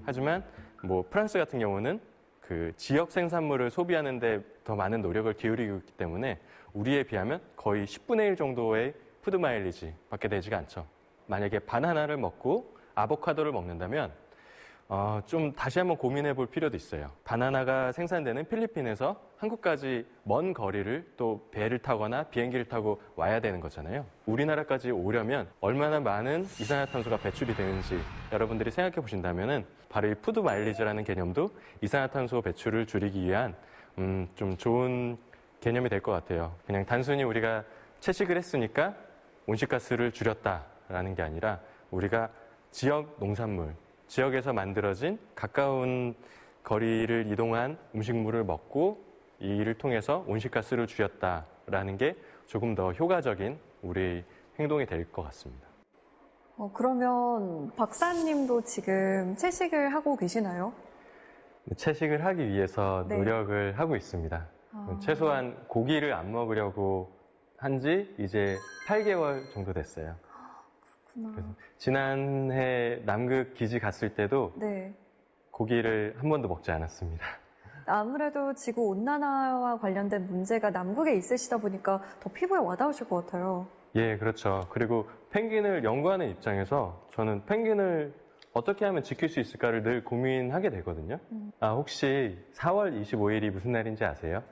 하지만 뭐 프랑스 같은 경우는 그 지역 생산물을 소비하는데 더 많은 노력을 기울이고 있기 때문에 우리에 비하면 거의 10분의 1 정도의 푸드 마일리지 밖에 되지가 않죠. 만약에 바나나를 먹고 아보카도를 먹는다면 좀 다시 한번 고민해 볼 필요도 있어요. 바나나가 생산되는 필리핀에서 한국까지 먼 거리를 또 배를 타거나 비행기를 타고 와야 되는 거잖아요. 우리나라까지 오려면 얼마나 많은 이산화탄소가 배출이 되는지 여러분들이 생각해 보신다면은 바로 이 푸드 마일리지라는 개념도 이산화탄소 배출을 줄이기 위한 좀 좋은 개념이 될 것 같아요. 그냥 단순히 우리가 채식을 했으니까 온실가스를 줄였다라는 게 아니라 우리가 지역 농산물, 지역에서 만들어진 가까운 거리를 이동한 음식물을 먹고 이 일을 통해서 온실가스를 줄였다라는 게 조금 더 효과적인 우리 행동이 될 것 같습니다. 그러면 박사님도 지금 채식을 하고 계시나요? 채식을 하기 위해서 네. 노력을 하고 있습니다. 최소한 고기를 안 먹으려고 한 지 이제 8개월 정도 됐어요. 그렇구나. 그래서 지난해 남극 기지 갔을 때도 네. 고기를 한 번도 먹지 않았습니다. 아무래도 지구 온난화와 관련된 문제가 남극에 있으시다 보니까 더 피부에 와닿으실 것 같아요. 예, 그렇죠. 그리고 펭귄을 연구하는 입장에서 저는 펭귄을 어떻게 하면 지킬 수 있을까를 늘 고민하게 되거든요. 혹시 4월 25일이 무슨 날인지 아세요?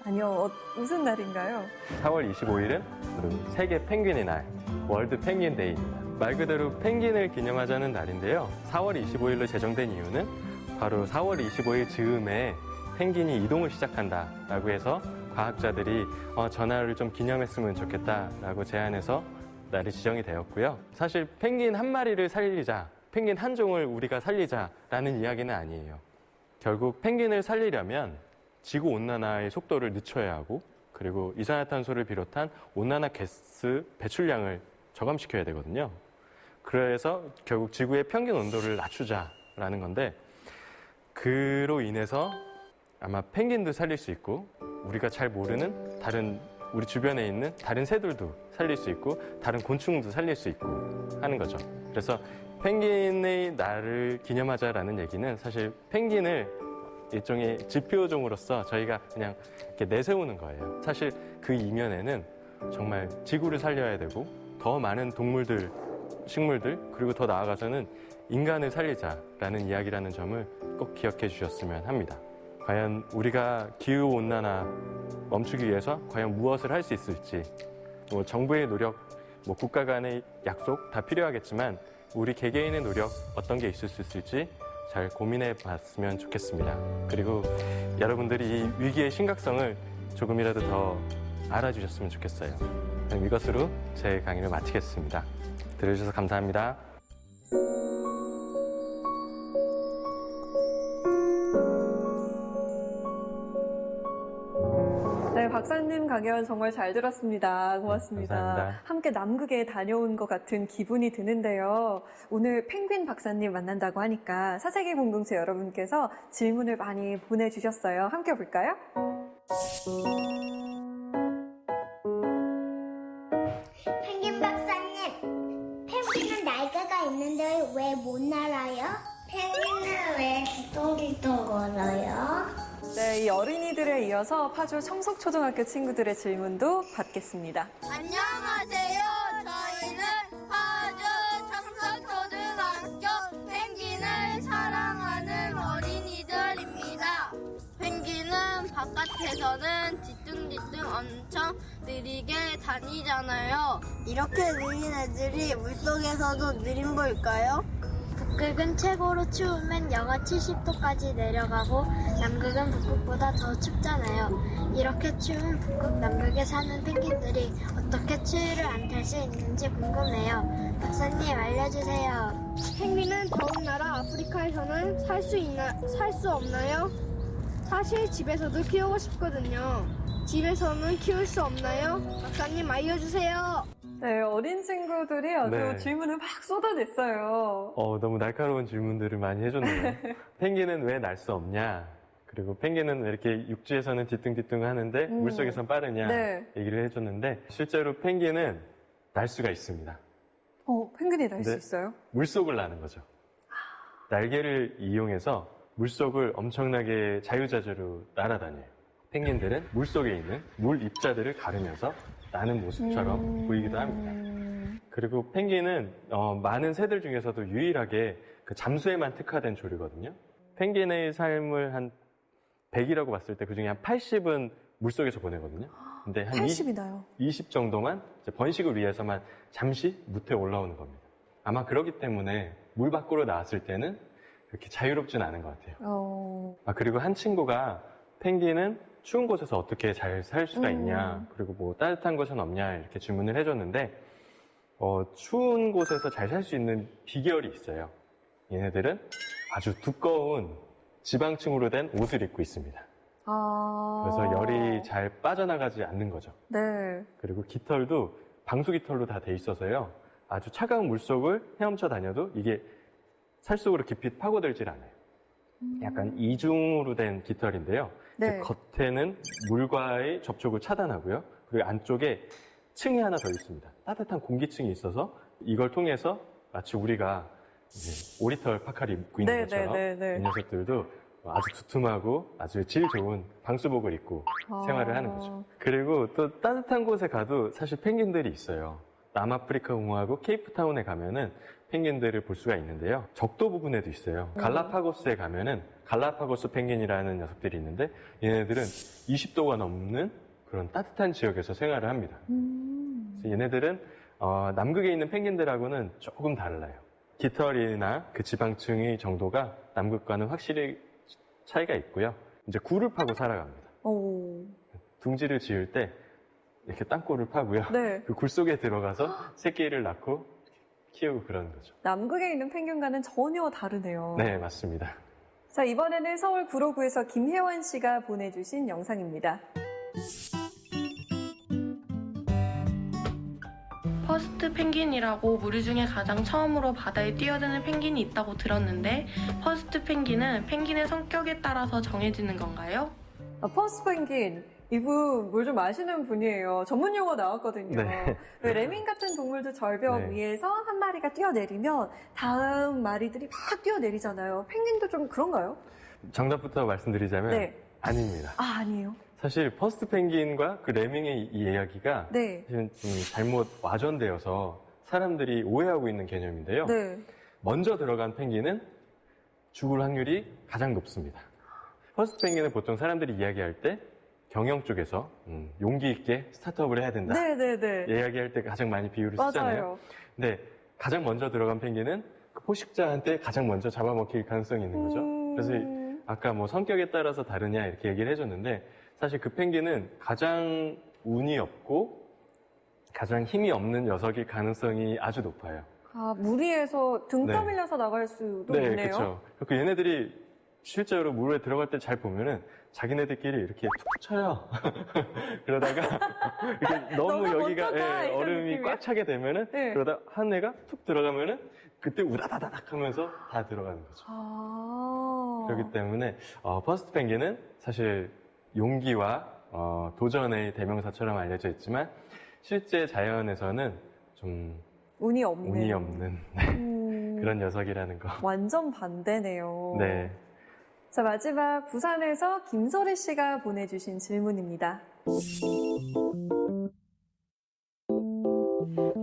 아니요, 무슨 날인가요? 4월 25일은 세계 펭귄의 날, 월드 펭귄 데이입니다. 말 그대로 펭귄을 기념하자는 날인데요. 4월 25일로 제정된 이유는 바로 4월 25일 즈음에 펭귄이 이동을 시작한다라고 해서 과학자들이 저 날을 좀 기념했으면 좋겠다라고 제안해서 날이 지정이 되었고요. 사실 펭귄 한 마리를 살리자, 펭귄 한 종을 우리가 살리자라는 이야기는 아니에요. 결국 펭귄을 살리려면 지구 온난화의 속도를 늦춰야 하고 그리고 이산화탄소를 비롯한 온난화 가스 배출량을 저감시켜야 되거든요. 그래서 결국 지구의 평균 온도를 낮추자라는 건데 그로 인해서 아마 펭귄도 살릴 수 있고 우리가 잘 모르는 다른 우리 주변에 있는 다른 새들도 살릴 수 있고 다른 곤충도 살릴 수 있고 하는 거죠. 그래서 펭귄의 날을 기념하자라는 얘기는 사실 펭귄을 일종의 지표종으로서 저희가 그냥 이렇게 내세우는 거예요. 사실 그 이면에는 정말 지구를 살려야 되고 더 많은 동물들, 식물들 그리고 더 나아가서는 인간을 살리자라는 이야기라는 점을 꼭 기억해 주셨으면 합니다. 과연 우리가 기후온난화 멈추기 위해서 과연 무엇을 할 수 있을지 정부의 노력, 국가 간의 약속 다 필요하겠지만 우리 개개인의 노력 어떤 게 있을 수 있을지 잘 고민해 봤으면 좋겠습니다. 그리고 여러분들이 이 위기의 심각성을 조금이라도 더 알아주셨으면 좋겠어요. 그럼 이것으로 제 강의를 마치겠습니다. 들어주셔서 감사합니다. 네, 박사님 강연 정말 잘 들었습니다. 고맙습니다. 감사합니다. 함께 남극에 다녀온 것 같은 기분이 드는데요. 오늘 펭귄 박사님 만난다고 하니까 사세계 공동체 여러분께서 질문을 많이 보내주셨어요. 함께 볼까요? 펭귄 박사님, 펭귄은 날개가 있는데 왜 못 날아요? 펭귄은 왜 뒤뚱뒤뚱 걸어요? 네, 이 어린이들에 이어서 파주 청석초등학교 친구들의 질문도 받겠습니다. 안녕하세요. 저희는 파주 청석초등학교 펭귄을 사랑하는 어린이들입니다. 펭귄은 바깥에서는 뒤뚱뒤뚱 엄청 느리게 다니잖아요. 이렇게 느린 애들이 물속에서도 느린 걸까요? 북극은 최고로 추우면 영하 70도까지 내려가고 남극은 북극보다 더 춥잖아요. 이렇게 추운 북극 남극에 사는 펭귄들이 어떻게 추위를 안 탈 수 있는지 궁금해요. 박사님 알려주세요. 펭귄은 더운 나라 아프리카에서는 살 수 없나요? 사실 집에서도 키우고 싶거든요. 집에서는 키울 수 없나요? 박사님 알려주세요. 네, 어린 친구들이 아주 네. 질문을 막 쏟아냈어요. 너무 날카로운 질문들을 많이 해줬네요. 펭귄은 왜 날 수 없냐? 그리고 펭귄은 왜 이렇게 육지에서는 뒤뚱뒤뚱 하는데 물속에선 빠르냐? 네. 얘기를 해줬는데 실제로 펭귄은 날 수가 있습니다. 펭귄이 날 수 네. 있어요? 물속을 나는 거죠. 날개를 이용해서 물속을 엄청나게 자유자재로 날아다녀요. 펭귄들은 물속에 있는 물 입자들을 가르면서 나는 모습처럼 보이기도 합니다. 그리고 펭귄은 많은 새들 중에서도 유일하게 그 잠수에만 특화된 조류거든요. 펭귄의 삶을 한 100이라고 봤을 때 그중에 한 80은 물속에서 보내거든요. 근데 한 80이나요? 20 정도만 이제 번식을 위해서만 잠시 무태에 올라오는 겁니다. 아마 그렇기 때문에 물 밖으로 나왔을 때는 그렇게 자유롭진 않은 것 같아요. 그리고 한 친구가 펭귄은 추운 곳에서 어떻게 잘 살 수가 있냐, 그리고 뭐 따뜻한 곳은 없냐 이렇게 질문을 해줬는데 추운 곳에서 잘 살 수 있는 비결이 있어요. 얘네들은 아주 두꺼운 지방층으로 된 옷을 입고 있습니다. 그래서 열이 잘 빠져나가지 않는 거죠. 네. 그리고 깃털도 방수 깃털로 다 돼 있어서요. 아주 차가운 물속을 헤엄쳐 다녀도 이게 살 속으로 깊이 파고들질 않아요. 약간 이중으로 된 깃털인데요. 네. 겉에는 물과의 접촉을 차단하고요. 그리고 안쪽에 층이 하나 더 있습니다. 따뜻한 공기층이 있어서 이걸 통해서 마치 우리가 이제 오리털 파카를 입고 있는 네, 것처럼 네, 네, 네. 이 녀석들도 아주 두툼하고 아주 질 좋은 방수복을 입고 생활을 하는 거죠. 그리고 또 따뜻한 곳에 가도 사실 펭귄들이 있어요. 남아프리카 공화국 케이프타운에 가면은 펭귄들을 볼 수가 있는데요. 적도 부분에도 있어요. 갈라파고스에 가면은 갈라파고스 펭귄이라는 녀석들이 있는데 얘네들은 20도가 넘는 그런 따뜻한 지역에서 생활을 합니다. 그래서 얘네들은 남극에 있는 펭귄들하고는 조금 달라요. 깃털이나 그 지방층의 정도가 남극과는 확실히 차이가 있고요. 이제 굴을 파고 살아갑니다. 둥지를 지을 때 이렇게 땅굴을 파고요. 네. 그 굴 속에 들어가서 새끼를 낳고 키우고 그러는 거죠. 남극에 있는 펭귄과는 전혀 다르네요. 네, 맞습니다. 자, 이번에는 서울 구로구에서 김혜원 씨가 보내주신 영상입니다. 퍼스트 펭귄이라고 무리 중에 가장 처음으로 바다에 뛰어드는 펭귄이 있다고 들었는데 퍼스트 펭귄은 펭귄의 성격에 따라서 정해지는 건가요? 퍼스트 펭귄, 이분 뭘 좀 아시는 분이에요. 전문 용어 나왔거든요. 네. 왜 레밍 같은 동물도 절벽 네. 위에서 한 마리가 뛰어내리면 다음 마리들이 막 뛰어내리잖아요. 펭귄도 좀 그런가요? 정답부터 말씀드리자면 네. 아닙니다. 아, 아니에요. 사실 퍼스트 펭귄과 그 레밍의 이 이야기가 네. 사실은 좀 잘못 와전되어서 사람들이 오해하고 있는 개념인데요. 네. 먼저 들어간 펭귄은 죽을 확률이 가장 높습니다. 퍼스트 펭귄은 보통 사람들이 이야기할 때 경영 쪽에서 용기 있게 스타트업을 해야 된다. 네네네. 이야기할 때 가장 많이 비유를 쓰잖아요. 맞아요. 근데 가장 먼저 들어간 펭귄은 그 포식자한테 가장 먼저 잡아먹힐 가능성이 있는 거죠. 그래서 아까 뭐 성격에 따라서 다르냐 이렇게 얘기를 해줬는데 사실 그 펭귄은 가장 운이 없고 가장 힘이 없는 녀석일 가능성이 아주 높아요. 아, 무리해서 등 네. 떠밀려서 나갈 수도 네, 있네요. 그렇죠. 그 얘네들이 실제로 물에 들어갈 때 잘 보면은 자기네들끼리 이렇게 툭 쳐요. 그러다가 이렇게 너무 너무 여기가 멋져다, 이런 얼음이 느낌이야? 꽉 차게 되면은 네. 그러다 한 애가 툭 들어가면은 그때 우다다다닥 하면서 다 들어가는 거죠. 아. 그렇기 때문에 퍼스트 펭귄은 사실 용기와 도전의 대명사처럼 알려져 있지만 실제 자연에서는 좀 운이 없는. 운이 없는 그런 녀석이라는 거. 완전 반대네요. 네. 자, 마지막 부산에서 김소리 씨가 보내주신 질문입니다.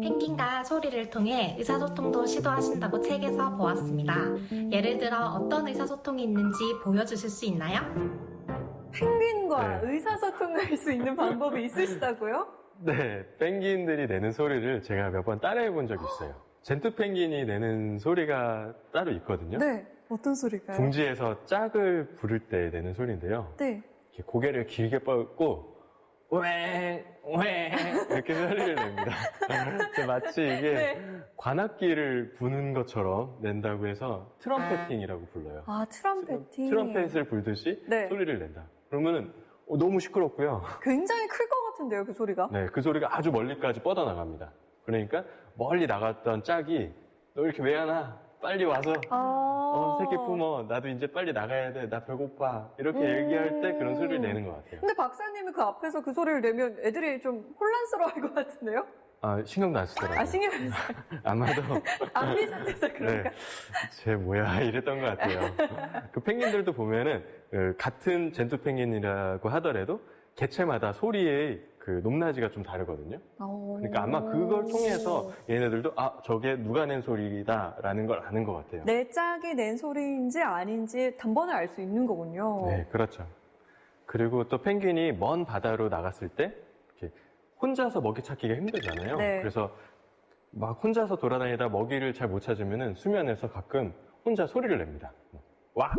펭귄과 소리를 통해 의사소통도 시도하신다고 책에서 보았습니다. 예를 들어 어떤 의사소통이 있는지 보여주실 수 있나요? 펭귄과 네. 의사소통할 수 있는 방법이 있으시다고요? 네, 펭귄들이 내는 소리를 제가 몇 번 따라해 본 적이 있어요. 젠투 펭귄이 내는 소리가 따로 있거든요. 네. 어떤 소리가요? 둥지에서 짝을 부를 때 내는 소리인데요. 네. 이렇게 고개를 길게 뻗고 웽, 웽 이렇게 소리를 냅니다. 마치 이게 네. 관악기를 부는 것처럼 낸다고 해서 트럼펫팅이라고 불러요. 아, 트럼펫이. 트럼펫을 불듯이 네. 소리를 낸다. 그러면은 너무 시끄럽고요. 굉장히 클 것 같은데요, 그 소리가? 네, 그 소리가 아주 멀리까지 뻗어나갑니다. 그러니까 멀리 나갔던 짝이 너 이렇게 왜 하나? 빨리 와서 새끼 품어. 나도 이제 빨리 나가야 돼. 나 배고파. 이렇게 얘기할 때 그런 소리를 내는 것 같아요. 근데 박사님이 그 앞에서 그 소리를 내면 애들이 좀 혼란스러워할 것 같은데요? 신경도 안 쓰더라고요. 아, 신경 안 써요. 아마도 안 비슷해서 그런가? 쟤 뭐야 이랬던 것 같아요. 그 펭귄들도 보면은 같은 젠투 펭귄이라고 하더라도 개체마다 소리의 그 높낮이가 좀 다르거든요. 그러니까 아마 그걸 통해서 얘네들도 저게 누가 낸 소리다라는 걸 아는 것 같아요. 내 짝이 낸 소리인지 아닌지 단번에 알 수 있는 거군요. 네, 그렇죠. 그리고 또 펭귄이 먼 바다로 나갔을 때 이렇게 혼자서 먹이 찾기가 힘들잖아요. 네. 그래서 막 혼자서 돌아다니다 먹이를 잘 못 찾으면은 수면에서 가끔 혼자 소리를 냅니다. 와!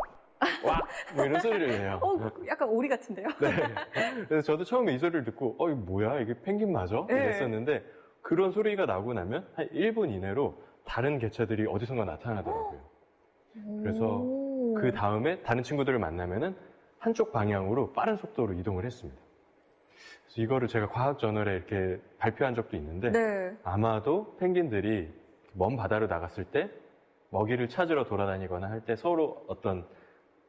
와! 뭐 이런 소리를 내요. 약간 오리 같은데요? 네. 그래서 저도 처음에 이 소리를 듣고, 이거 뭐야? 이게 펭귄 맞아? 네. 이랬었는데, 그런 소리가 나고 나면 한 1분 이내로 다른 개체들이 어디선가 나타나더라고요. 그래서 그 다음에 다른 친구들을 만나면은 한쪽 방향으로 빠른 속도로 이동을 했습니다. 그래서 이거를 제가 과학저널에 이렇게 발표한 적도 있는데 네. 아마도 펭귄들이 먼 바다로 나갔을 때 먹이를 찾으러 돌아다니거나 할 때 서로 어떤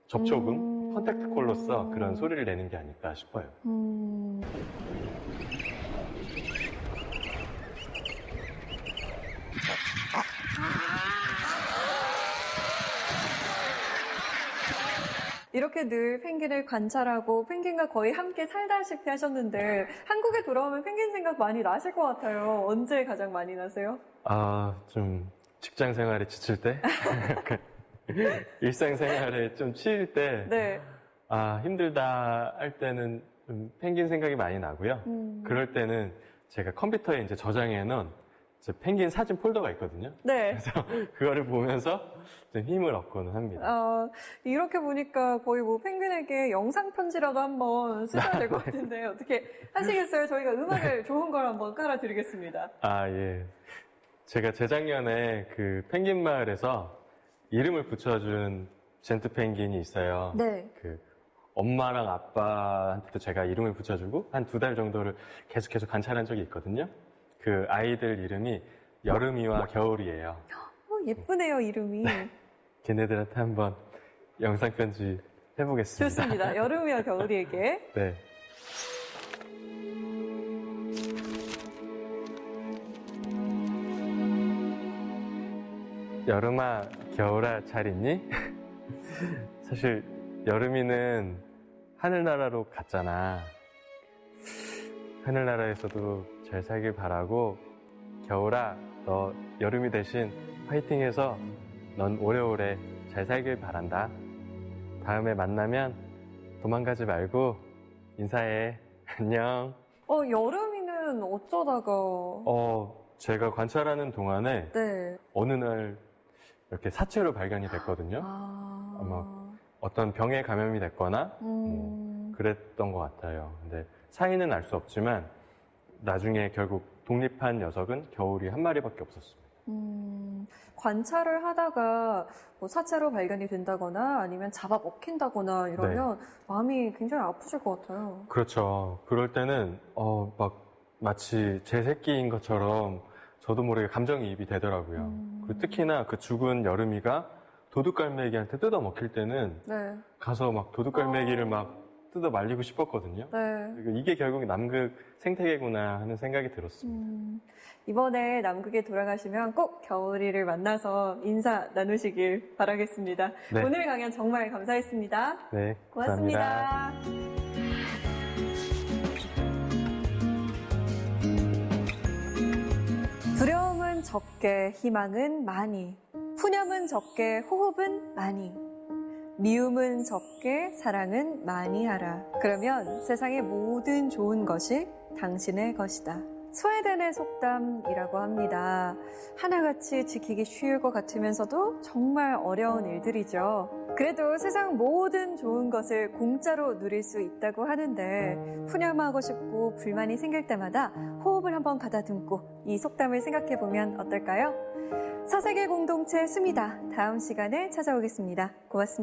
접촉음, 컨택트 콜로서 그런 소리를 내는 게 아닐까 싶어요. 이렇게 늘 펭귄을 관찰하고 펭귄과 거의 함께 살다시피 하셨는데 한국에 돌아오면 펭귄 생각 많이 나실 것 같아요. 언제 가장 많이 나세요? 좀 직장 생활에 지칠 때? 일상생활에 좀 치일 때? 네. 힘들다 할 때는 좀 펭귄 생각이 많이 나고요. 그럴 때는 제가 컴퓨터에 이제 저장해 놓은 펭귄 사진 폴더가 있거든요. 네. 그래서 그거를 보면서 좀 힘을 얻고는 합니다. 이렇게 보니까 거의 뭐 펭귄에게 영상 편지라도 한번 쓰셔야 될 것 같은데 어떻게 하시겠어요? 저희가 음악을 좋은 걸 한번 깔아드리겠습니다. 예. 제가 재작년에 그 펭귄 마을에서 이름을 붙여준 젠트 펭귄이 있어요. 네. 그 엄마랑 아빠한테도 제가 이름을 붙여주고 한 2달 정도를 계속 관찰한 적이 있거든요. 그 아이들 이름이 여름이와 겨울이에요. 예쁘네요, 이름이. 걔네들한테 한번 영상 편지 해보겠습니다. 좋습니다. 여름이와 겨울이에게. 네. 여름아, 겨울아, 잘 있니? 사실 여름이는 하늘나라로 갔잖아. 하늘나라에서도 잘 살길 바라고, 겨울아, 너 여름이 대신 화이팅해서 넌 오래오래 잘 살길 바란다. 다음에 만나면 도망가지 말고 인사해. 안녕. 여름이는 어쩌다가. 제가 관찰하는 동안에 네. 어느 날 이렇게 사체로 발견이 됐거든요. 아마 어떤 병에 감염이 됐거나 그랬던 것 같아요. 근데 사인은 알 수 없지만 나중에 결국 독립한 녀석은 겨울이 한 마리밖에 없었습니다. 관찰을 하다가 뭐 사체로 발견이 된다거나 아니면 잡아먹힌다거나 이러면 마음이 굉장히 아프실 것 같아요. 그렇죠. 그럴 때는 마치 제 새끼인 것처럼 저도 모르게 감정이입이 되더라고요. 그리고 특히나 그 죽은 여름이가 도둑갈매기한테 뜯어먹힐 때는 네. 가서 막 도둑갈매기를 막 뜯어 말리고 싶었거든요. 네. 이게 결국 남극 생태계구나 하는 생각이 들었습니다. 이번에 남극에 돌아가시면 꼭 겨울이를 만나서 인사 나누시길 바라겠습니다. 네. 오늘 강연 정말 감사했습니다. 네, 고맙습니다. 감사합니다. 두려움은 적게, 희망은 많이. 푸념은 적게, 호흡은 많이. 미움은 적게, 사랑은 많이 하라. 그러면 세상의 모든 좋은 것이 당신의 것이다. 스웨덴의 속담이라고 합니다. 하나같이 지키기 쉬울 것 같으면서도 정말 어려운 일들이죠. 그래도 세상 모든 좋은 것을 공짜로 누릴 수 있다고 하는데 푸념하고 싶고 불만이 생길 때마다 호흡을 한번 가다듬고 이 속담을 생각해보면 어떨까요? 서세계 공동체 수미다. 다음 시간에 찾아오겠습니다. 고맙습니다.